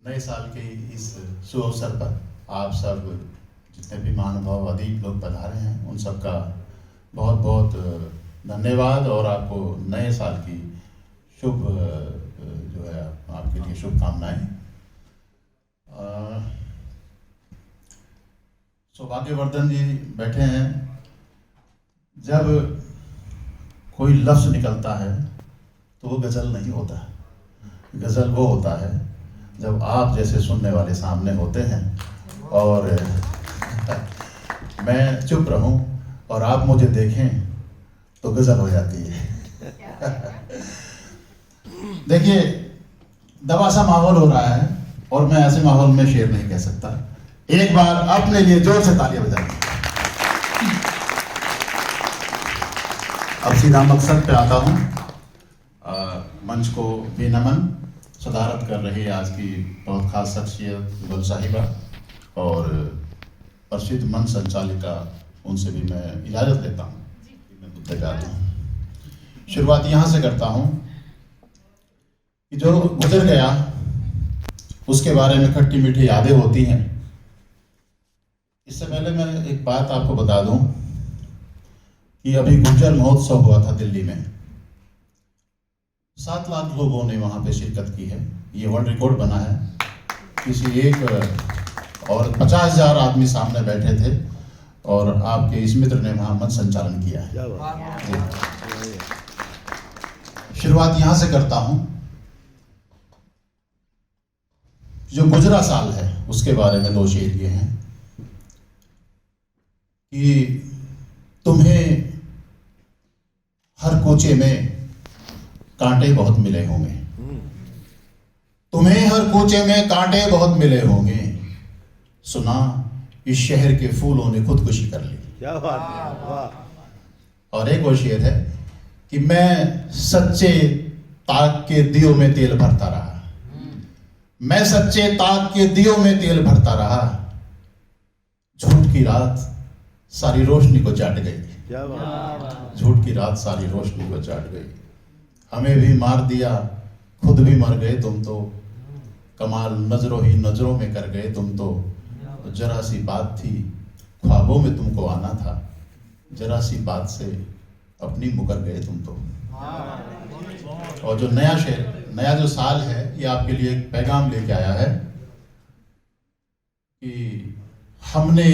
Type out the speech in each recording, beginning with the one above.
नए साल के इस शुभ अवसर पर आप सब जितने भी महानुभाव अदीब लोग पधारे हैं उन सब का बहुत बहुत धन्यवाद और आपको नए साल की शुभ जो है आपके लिए शुभकामनाएं। सौभाग्यवर्धन जी बैठे हैं। जब कोई लफ्ज़ निकलता है तो वो गज़ल नहीं होता। गज़ल वो होता है जब आप जैसे सुनने वाले सामने होते हैं और मैं चुप रहूं और आप मुझे देखें तो गज़ल हो जाती है। देखिए, दवा सा माहौल हो रहा है और मैं ऐसे माहौल में शेर नहीं कह सकता। एक बार अपने लिए जोर से तालियां बजाइए। अब सीधा मकसद पे आता हूं। मंच को भी नमन। सदारत कर रही आज की बहुत खास शख्सियत गुल साहिबा और प्रसिद्ध मंच संचालिका, उनसे भी मैं इजाज़त लेता हूँ। मैं मुद्दे पे आता हूँ। शुरुआत यहाँ से करता हूँ कि जो गुजर गया उसके बारे में खट्टी मीठी यादें होती हैं। इससे पहले मैं एक बात आपको बता दूं कि अभी गुर्जर महोत्सव हुआ था दिल्ली में। 7 लाख लोगों ने वहां पे शिरकत की है। ये वर्ल्ड रिकॉर्ड बना है। किसी एक और 50,000 आदमी सामने बैठे थे और आपके इस मित्र ने वहां मंच संचालन किया है। शुरुआत यहां से करता हूं। जो गुजरा साल है उसके बारे में 2 शेर ये हैं कि तुम्हें हर कोचे में कांटे बहुत मिले होंगे। तुम्हें हर कोचे में कांटे बहुत मिले होंगे। सुना इस शहर के फूलों ने खुदकुशी कर ली। क्या बात है, वाह। और एक और शेर है कि मैं सच्चे ताक के दियों में तेल भरता रहा। मैं सच्चे ताक के दियों में तेल भरता रहा। झूठ की रात सारी रोशनी को चाट गई। क्या बात। झूठ की रात सारी रोशनी को चाट गई। हमें भी मार दिया, खुद भी मर गए तुम तो। कमाल नजरों ही नजरों में कर गए तुम तो। जरा सी बात थी ख्वाबों में तुमको आना था। जरा सी बात से अपनी मुकर गए तुम तो। और जो नया शेर, नया जो साल है, ये आपके लिए एक पैगाम लेके आया है कि हमने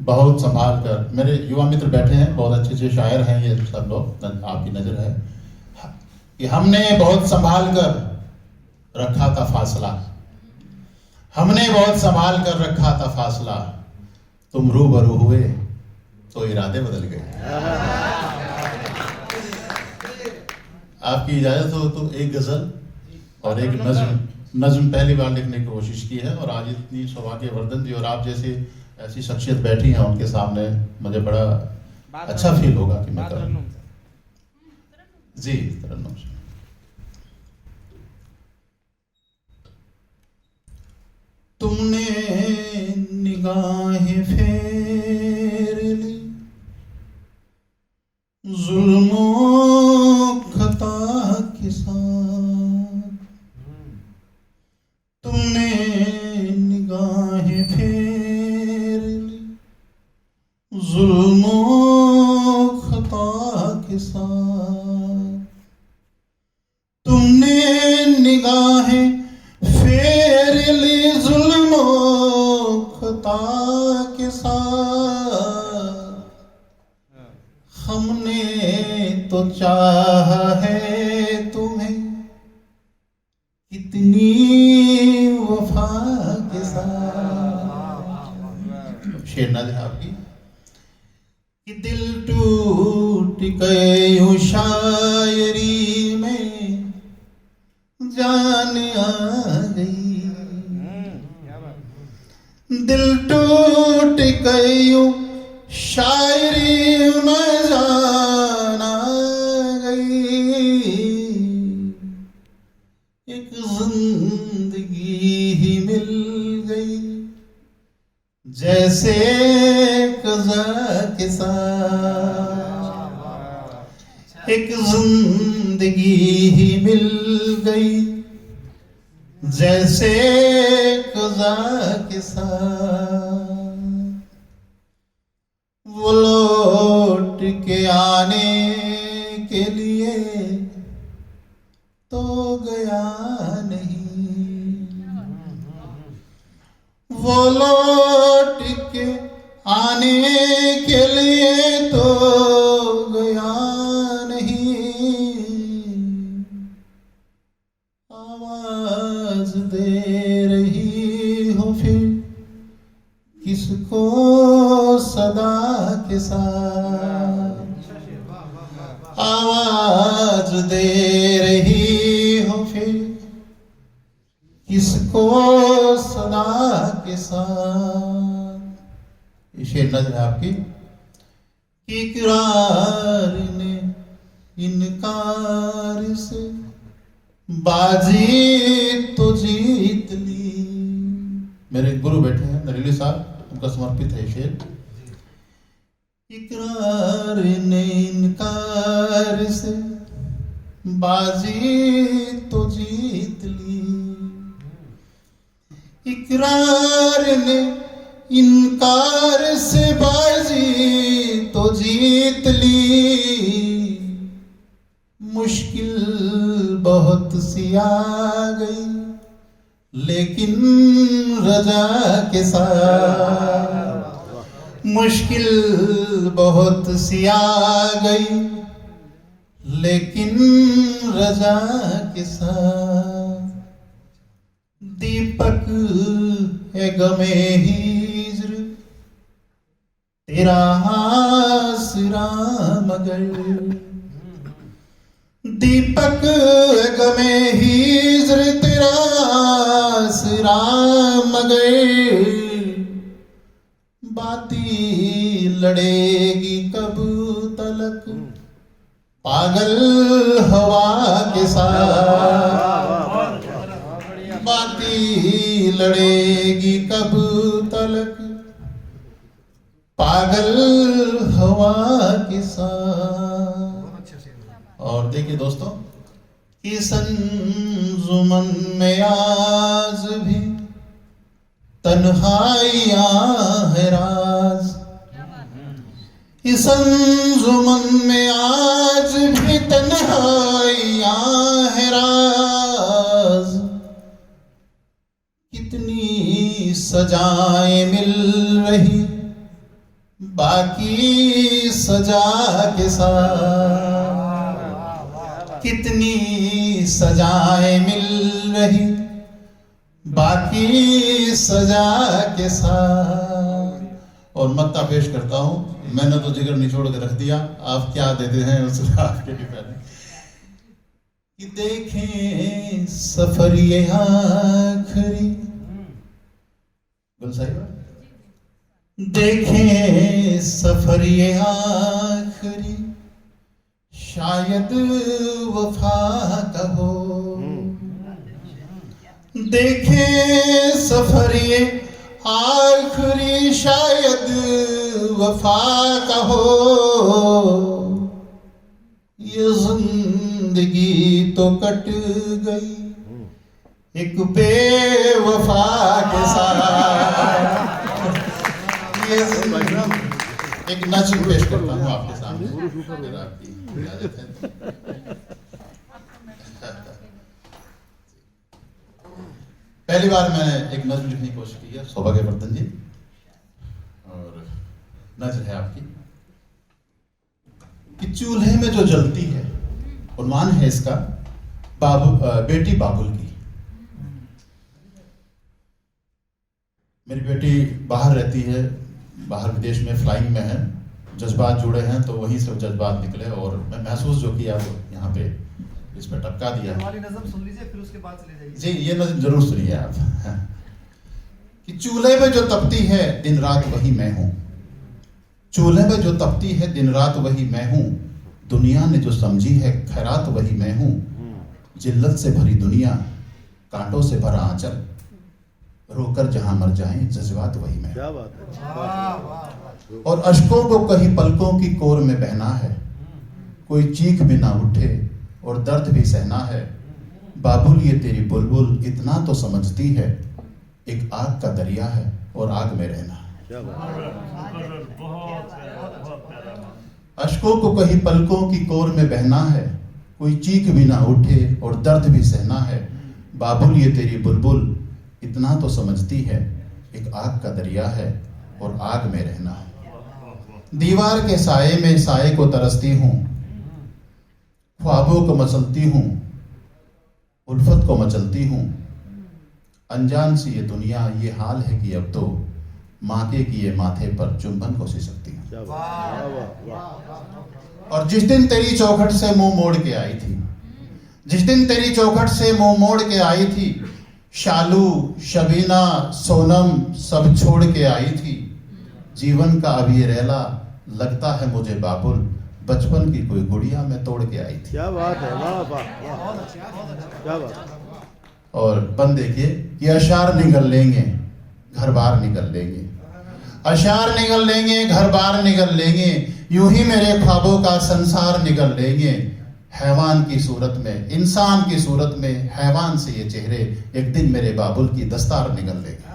बहुत संभाल कर, मेरे युवा मित्र बैठे हैं, बहुत अच्छे अच्छे शायर हैं ये सब लोग, आपकी नजर है कि हमने बहुत संभाल कर रखा था फासला। हमने बहुत संभाल कर रखा था फासला। तुम रूबरू हुए तो इरादे बदल गए। आपकी इजाजत हो तो एक गजल और एक नज्म पहली बार लिखने की कोशिश की है और आज इतनी सौभाग्यवर्धन जी और आप जैसी ऐसी शख्सियत बैठी हैं उनके सामने मुझे बड़ा अच्छा फील होगा कि मैं करूं। जी, तरन्नुम से। तुमने निगाहें फेर ली जुल्मों खता के साथ। तुमने निगाहें फेर ली जुल्मों खता के साथ। तुमने निगाहें फेर ली जुल्मों खता के साथ। हमने तो चाहा है तुम्हें कितनी वफा के साथ। शेर ना है आपकी कि दिल टूट गए यूं शायरी में जान आ गई। दिल टूट गए यूं शायरी में जान आ गई। एक जिंदगी ही मिल गई जैसे कज़ा के साथ। एक जिंदगी ही मिल गई जैसे कज़ा के साथ वो लौट के आने के लिए तो गया नहीं, वो लौट के आने के लिए तो गया नहीं। आवाज दे रही हो फिर किसको सदा के साथ, आवाज दे रही हो फिर किसको सदा के साथ। ये शेर नज़र है आपकी। इकरार ने इनकार से बाजी तो जीत ली। मेरे गुरु बैठे हैं नरीली साहब, उनका समर्पित है शेर। इकरार ने इनकार से बाजी तो जीत ली, इकरार ने इनकार से बाजी तो जीत ली। मुश्किल बहुत सी आ गई लेकिन रजा के साथ, मुश्किल बहुत सी आ गई लेकिन रजा के साथ। दीपक है गमे हिज्र तेरा आसरा मगर, दीपक है गमे हिज्र तेरा आसरा मगर। बाती लड़ेगी कब तलक पागल हवा के साथ, बाती लड़ेगी कब तलक पागल हवा के साथ। और देखिए दोस्तों, इस अंजुमन में आज भी तन्हाइयां है राज, इस अंजुमन में आज भी तन्हाइयां है राज। कितनी सजाएं मिल रही बाकी सजा के साथ, कितनी सजाएं मिल रही बाकी सजा के साथ। और मत्ता पेश करता हूं, मैंने तो जिगर निचोड़ के रख दिया, आप क्या देते हैं उससे आपके डिपेंड। कि देखें सफर ये आखिरी, बोल साहिबा, देखें सफर ये आखिरी शायद वफा का हो, देखें सफर ये आखिरी शायद वफा का हो। ये जिंदगी तो कट गई एक बेवफा के साथ। ये एक नज़्म पेश करता हूँ आपके सामने, अगर आपकी इजाजत है। पहली बार मैंने एक नज़्म लिखने की कोशिश की है, सौभाग्यवर्धन जी, और नज़्म है आपकी कि चूल्हे में जो जलती है, उन्वान है इसका बेटी बाबुल की। मेरी बेटी बाहर रहती है, बाहर विदेश में फ्लाइंग में है, जज्बात जुड़े हैं तो वहीं से जज्बात निकले और मैं महसूस जो किया वो यहाँ पे इस पे टपका दिया। हमारी नज़म सुन लीजिए फिर उसके बाद चले जाइए। जी ये नज़म जरूर सुनिए आप। कि चूल्हे में जो तपती है दिन रात वही मैं हूँ, चूल्हे में जो तपती है दिन रात वही मैं हूँ, दुनिया ने जो समझी है खैरात वही मैं हूँ। जिल्लत से भरी दुनिया कांटों से भरा आंचल, रोकर जहां मर जाएं जज्बात वही मैं। क्या बात है। और अश्कों को कहीं पलकों की कोर में बहना है, कोई चीख भी ना उठे और दर्द भी सहना है। बाबुल ये तेरी बुलबुल बुलबुल इतना तो समझती है, एक आग का दरिया है और आग में रहना है। अश्कों को कहीं पलकों की कोर में बहना है, कोई चीख भी ना उठे और दर्द भी सहना है। बाबुल ये तेरी बुलबुल इतना तो समझती है, एक आग का दरिया है और आग में रहना है। दीवार के साये में साये को तरसती हूँ, ख्वाबों को मचलती हूँ, उल्फत को मचलती हूँ। अनजान सी ये दुनिया, ये हाल है कि अब तो माँ के किए माथे पर चुंबन को सिसकती हूँ। और जिस दिन तेरी चौखट से मुंह मोड़ के आई थी, जिस दिन तेरी चौखट से मुंह मोड़ के आई थी, शालू शबीना सोनम सब छोड़ के आई थी। जीवन का अब ये रेला लगता है मुझे बाबुल, बचपन की कोई गुड़िया मैं तोड़ के आई थी। क्या बात है, वाह वाह वाह, क्या बात। और बंद देखिए कि अशार निगल लेंगे घर बार निकल लेंगे, अशार निगल लेंगे घर बार निकल लेंगे, यूं ही मेरे ख्वाबों का संसार निकल लेंगे। हैवान की सूरत में, इंसान की सूरत में, हैवान से ये चेहरे एक दिन मेरे बाबुल की दस्तार निकल लेंगे।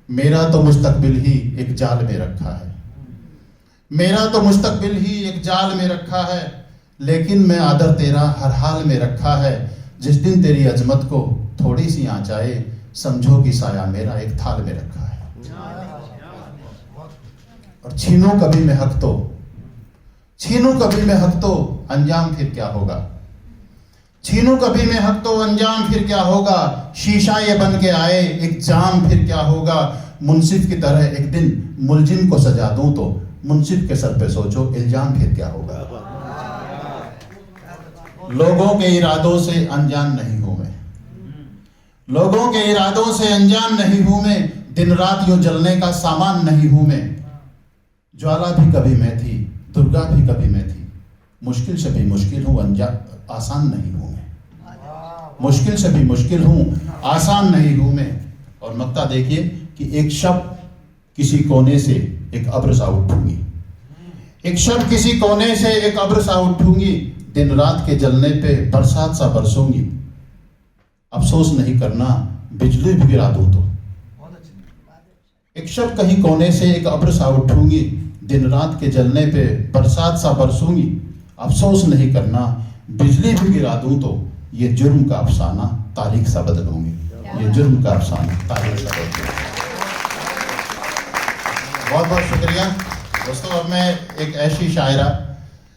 मेरा तो मुस्तकबिल ही एक जाल में रखा है, मेरा तो मुस्तकबिल ही एक जाल में रखा है, लेकिन मैं आदर तेरा हर हाल में रखा है। जिस दिन तेरी अजमत को थोड़ी सी आँच आए, समझो कि साया मेरा एक थाल में रखा है। और छीनो कभी मैं हक तो, छीनू कभी मैं हक तो अंजाम फिर क्या होगा, छीनू कभी मैं हक तो अंजाम फिर क्या होगा। शीशा ये बन के आए एक जाम फिर क्या होगा। मुंसिफ की तरह एक दिन मुलजिम को सजा दूं तो मुंसिफ के सर पे सोचो इल्जाम फिर क्या होगा। लोगों के इरादों से अनजान नहीं हूं मैं, लोगों के इरादों से अनजान नहीं हूं मैं, दिन रात यूं जलने का सामान नहीं हूं मैं। ज्वाला भी कभी मैं थी, दुर्गा भी कभी मैं थी, मुश्किल से भी मुश्किल हूं, आसान नहीं हूं मैं, मुश्किल से भी मुश्किल हूं, आसान नहीं हूं मैं। और मक्ता देखिए कि एक शब्द किसी कोने से एक अब्र सा उठूंगी, एक शब्द किसी कोने से एक अब्र सा उठूंगी, दिन रात के जलने पे बरसात सा बरसूंगी। अफसोस नहीं करना बिजली भी गिरा दूं तो, एक शब्द कहीं कोने से एक अब्र सा उठूंगी, दिन रात के जलने पे बरसात सा बरसूंगी। अफसोस नहीं करना बिजली भी गिरा दूं तो, ये जुर्म का अफसाना तारीख सा बदलूंगी, ये जुर्म का अफसाना तारीख सा बदलूंगी। बहुत बहुत शुक्रिया दोस्तों। अब मैं एक ऐसी शायरा